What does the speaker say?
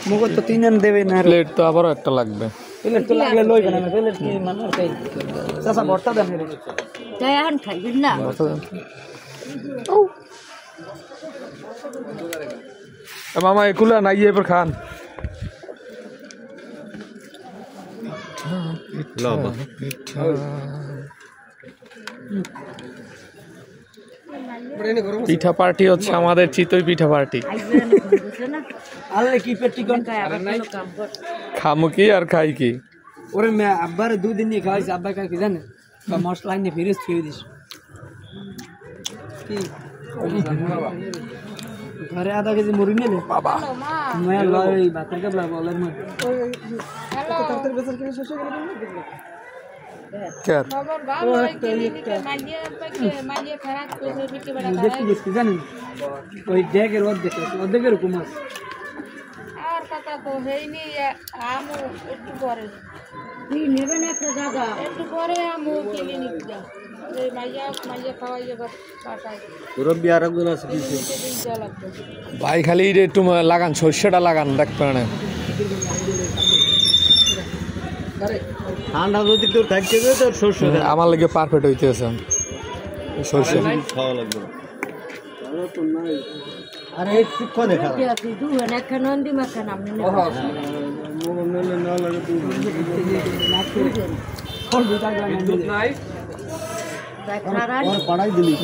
মুখ তো তিন দেবে না, প্লেট তো আবারও একটা লাগবে। প্লেট তো লাগলে লইবে না, প্লেট কি মানে খাই চাচা ভর্তা দেন তাই এখন খাইবেন না। মামা এগুলো না ইয়ে এবার খান। পিঠা পার্টি হচ্ছে আমাদের চিতই পিঠা পার্টি। খামু কি আর খাই কি? ওরে আব্বার দুদিন নিয়ে খাওয়াইছে, আব্বা খাই কি জানে মশলা নিয়ে ফিরে ছুঁয়ে দিস ঘরে আধা কেজি মুড়ি নিলে বাবা মায়া লয় ভাতের কাবলা বলের মধ্যে জানেন ওই ডেকের অর্ধেকের হুকুম আছে। আর কথা তো হয়নি, আমু একটু পরে নেবেন একটা জায়গা, একটু পরে আমু কিনে নিতে যা ভাই খালি একটু লাগান, সর্ষেটা লাগান, দেখতে না আমার লাগে পারফেক্ট হইতেছে সর্ষে। পড়াই দিলি